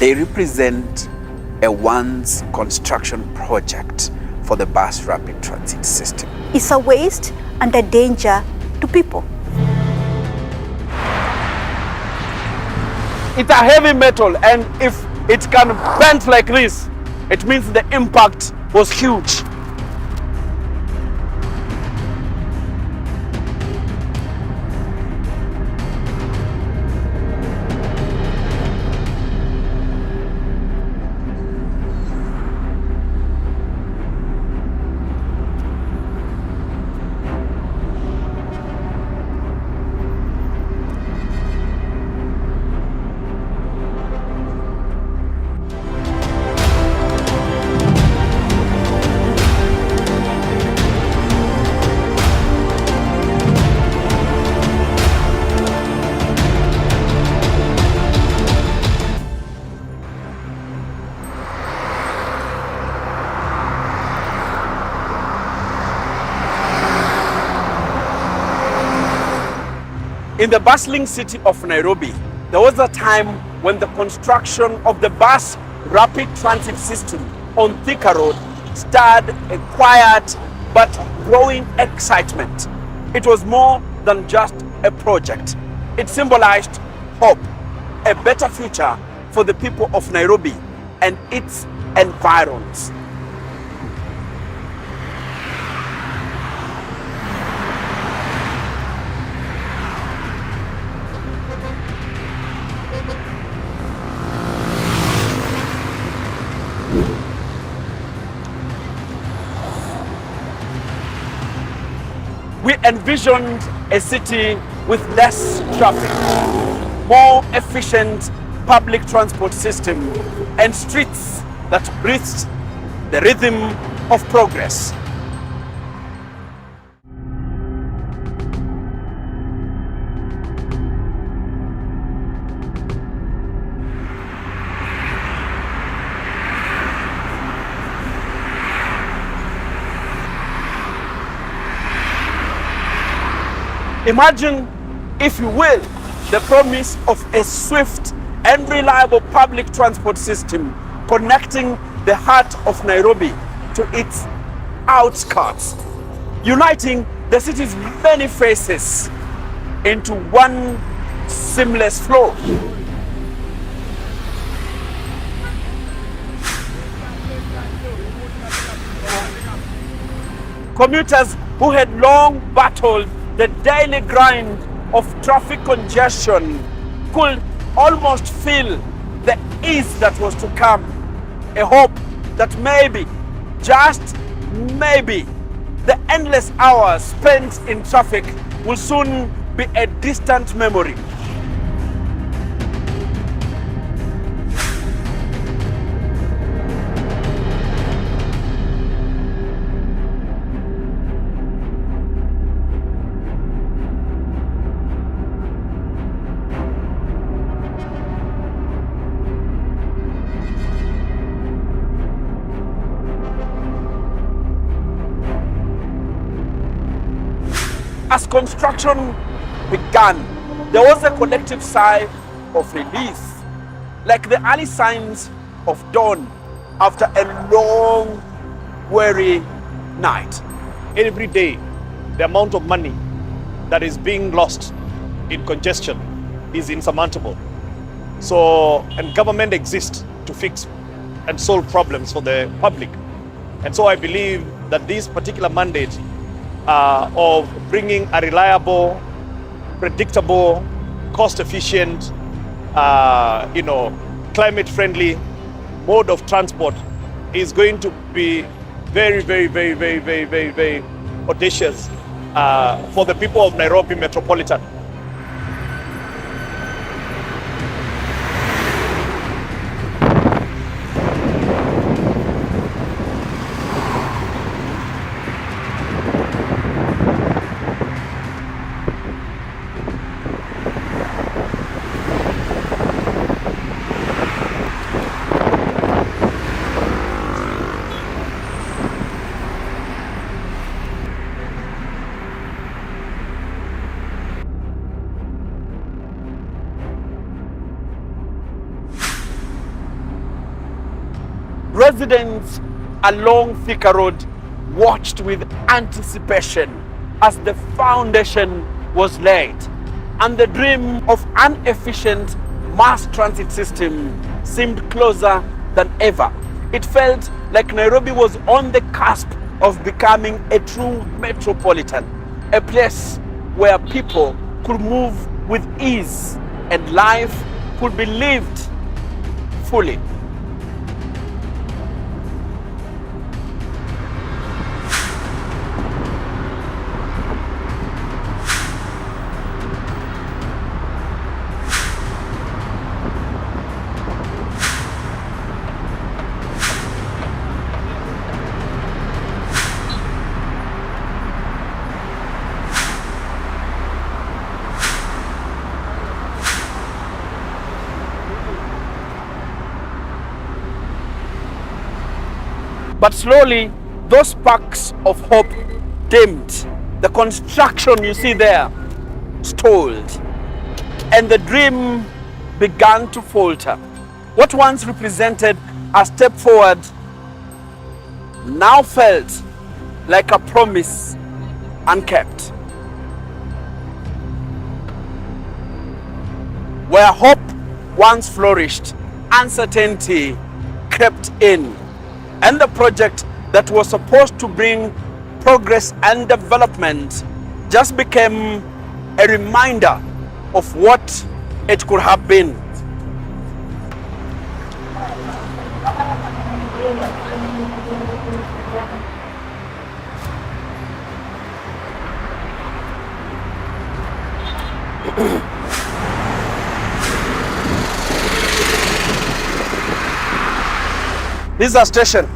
They represent a once construction project for the bus rapid transit system. It's a waste and a danger to people. It's a heavy metal, and if it can bend like this, it means the impact was huge. In the bustling city of Nairobi, there was a time when the construction of the bus rapid transit system on Thika Road stirred a quiet but growing excitement. It was more than just a project. It symbolized hope, a better future for the people of Nairobi and its environs. We envisioned a city with less traffic, more efficient public transport system, and streets that breathed the rhythm of progress. Imagine, if you will, the promise of a swift and reliable public transport system connecting the heart of Nairobi to its outskirts, uniting the city's many faces into one seamless flow. Commuters who had long battled the daily grind of traffic congestion could almost feel the ease that was to come. A hope that maybe, just maybe, the endless hours spent in traffic will soon be a distant memory. As construction began, there was a collective sigh of relief, like the early signs of dawn after a long, weary night. Every day, the amount of money that is being lost in congestion is insurmountable. So, and government exists to fix and solve problems for the public. And so I believe that this particular mandate of bringing a reliable, predictable, cost-efficient, climate-friendly mode of transport is going to be very, very, very, very, very, very, very audacious for the people of Nairobi Metropolitan. residents along Thika Road watched with anticipation as the foundation was laid, and the dream of an efficient mass transit system seemed closer than ever. It felt like Nairobi was on the cusp of becoming a true metropolitan, a place where people could move with ease and life could be lived fully. But slowly, those sparks of hope dimmed. The construction you see there stalled, and the dream began to falter. What once represented a step forward now felt like a promise unkept. Where hope once flourished, uncertainty crept in. And the project that was supposed to bring progress and development just became a reminder of what it could have been. This is our station.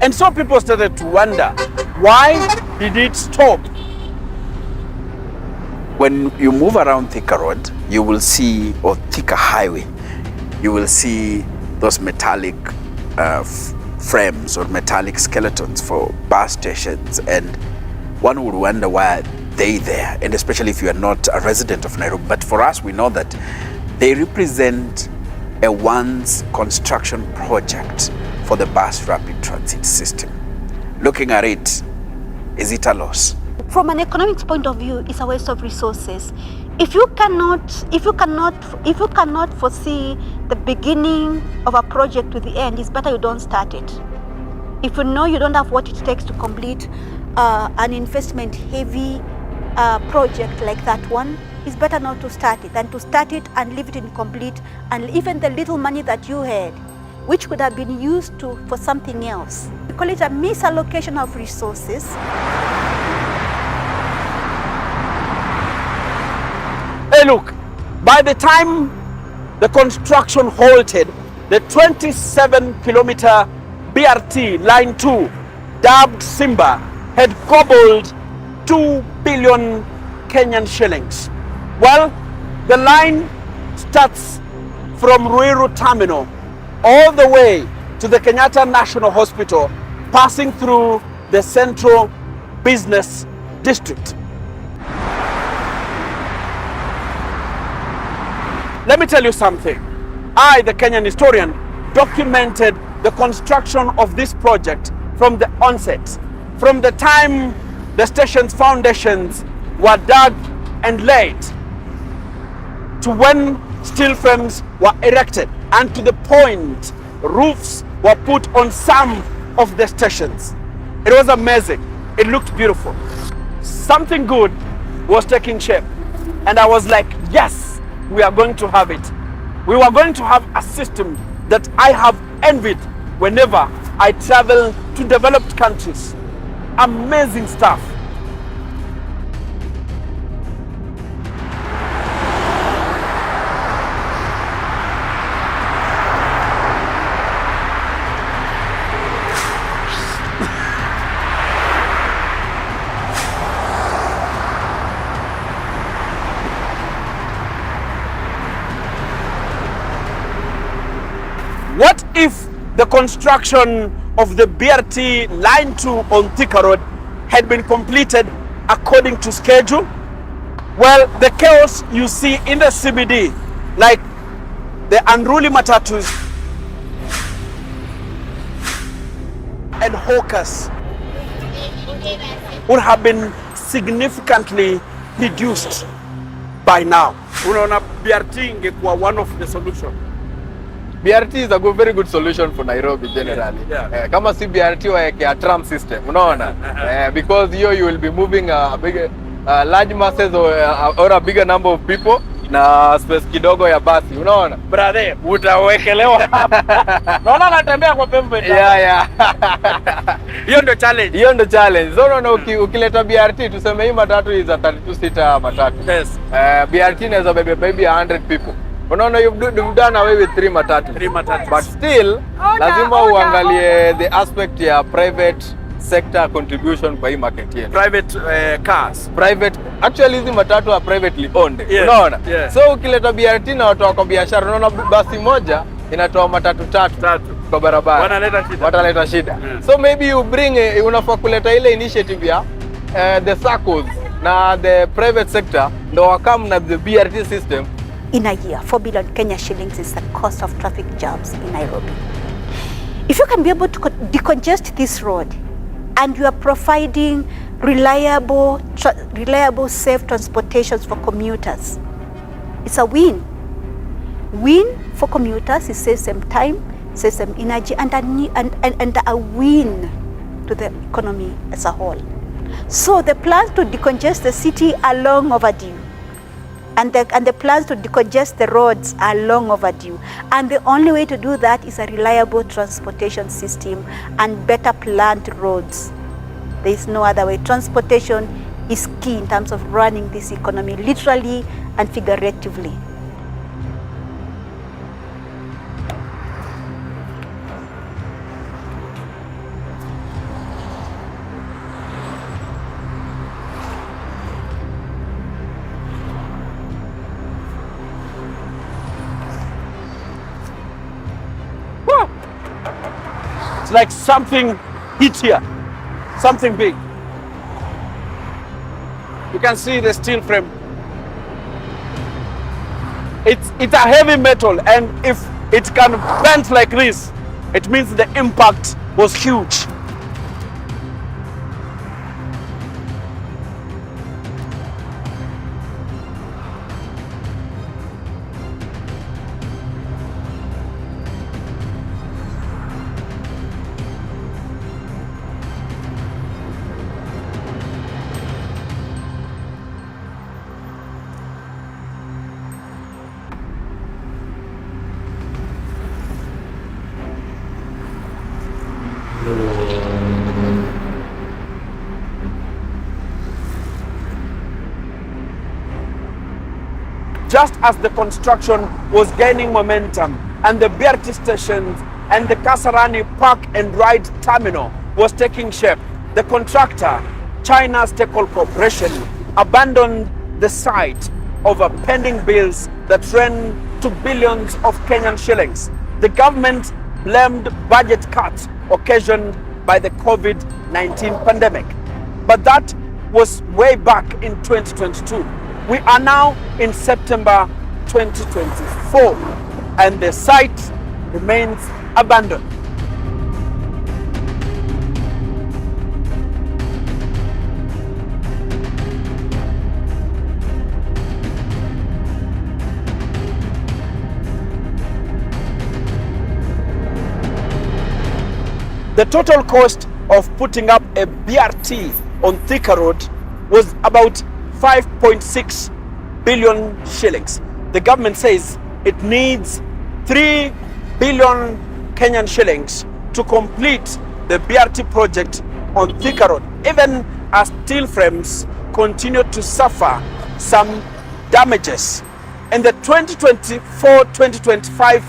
And so people started to wonder, why did it stop? When you move around Thika Road, you will see, or Thika Highway, you will see those metallic frames or metallic skeletons for bus stations, and one would wonder why they there, and especially if you are not a resident of Nairobi. But for us, we know that they represent a once construction project for the bus rapid transit system. Looking at it, is it a loss? From an economics point of view, it's a waste of resources. If you cannot foresee the beginning of a project to the end, it's better you don't start it. If you know you don't have what it takes to complete an investment-heavy project like that one, it's better not to start it than to start it and leave it incomplete, and even the little money that you had, which could have been used for something else. We call it a misallocation of resources. Hey, look, by the time the construction halted, the 27-kilometer BRT Line 2, dubbed Simba, had gobbled 2 billion Kenyan shillings. Well, the line starts from Ruiru Terminal all the way to the Kenyatta National Hospital, passing through the Central Business District. Let me tell you something. I, the Kenyan historian, documented the construction of this project from the onset, from the time the station's foundations were dug and laid, to when steel frames were erected, and to the point roofs were put on some of the stations. It was amazing. It looked beautiful. Something good was taking shape, and I was like, yes, we are going to have it. We were going to have a system that I have envied whenever I travel to developed countries. Amazing stuff. What if the construction of the BRT Line 2 on Thika Road had been completed according to schedule? Well, the chaos you see in the CBD, like the unruly matatus and hawkers, would have been significantly reduced by now. Unaona, BRT ingekuwa one of the solution. BRT is a very good solution for Nairobi generally. Yeah. Kama si BRT waeke a tram system, unaona? Because here you will be moving large masses or a bigger number of people na space kidogo ya basi, unaona? Brother, utawekelewa hapa. Naona anatembea kwa pembe. Yeah. Hiyo ndio challenge. Hiyo ndio challenge. So unaona ukileta BRT tuseme hii matatu is a 32 seater matatu. Yes. BRT inaweza bebe maybe 100 people. Unaona you've done away with 3 matatu. But still lazima uangalie the aspect ya private sector contribution kwa hii market yetu. Private cars. Actually hizi matatu are privately owned. Yes. Unaona? Yes. So ukileta BRT na watu wako biashara, unaona basi moja inatoa matatu tatu kwa barabara. Wanaleta shida. Mm. So maybe you bring unafaa kuleta ile initiative ya the SACCOs na the private sector ndo wakam na the BRT system. In a year, 4 billion Kenya shillings is the cost of traffic jams in Nairobi. If you can be able to decongest this road and you are providing reliable, safe transportations for commuters, it's a win. Win for commuters, it saves them time, saves them energy, and a win to the economy as a whole. So the plans to decongest the city are long overdue. And the plans to decongest the roads are long overdue. And the only way to do that is a reliable transportation system and better planned roads. There is no other way. Transportation is key in terms of running this economy, literally and figuratively. It's like something hit here, something big. You can see the steel frame. It's a heavy metal, and if it can bend like this, it means the impact was huge. Just as the construction was gaining momentum and the BRT stations and the Kasarani Park and Ride Terminal was taking shape, the contractor, China Stakeholder Corporation, abandoned the site over pending bills that ran to billions of Kenyan shillings. The government blamed budget cuts occasioned by the COVID-19 pandemic. But that was way back in 2022. We are now in September 2024, and the site remains abandoned. The total cost of putting up a BRT on Thika Road was about 5.6 billion shillings. The government says it needs 3 billion Kenyan shillings to complete the BRT project on Thika Road, even as steel frames continue to suffer some damages. In the 2024-2025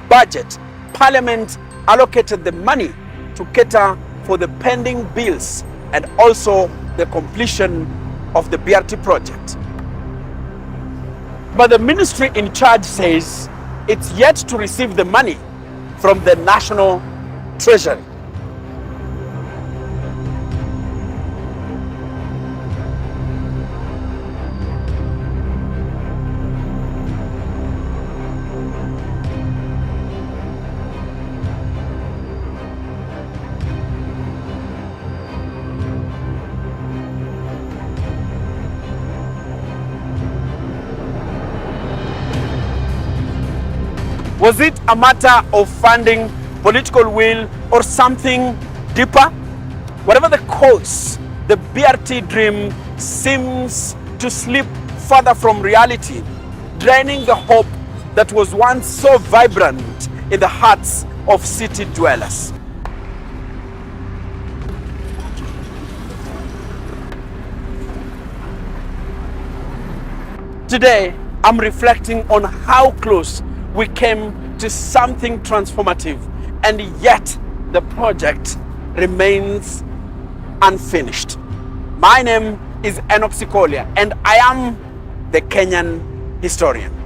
budget, Parliament allocated the money to cater for the pending bills and also the completion of the BRT project. But the ministry in charge says it's yet to receive the money from the national treasury. Was it a matter of funding, political will, or something deeper? Whatever the cause, the BRT dream seems to slip further from reality, draining the hope that was once so vibrant in the hearts of city dwellers. Today, I'm reflecting on how close we came to something transformative, and yet the project remains unfinished. My name is Enoch Sikolia, and I am the Kenyan historian.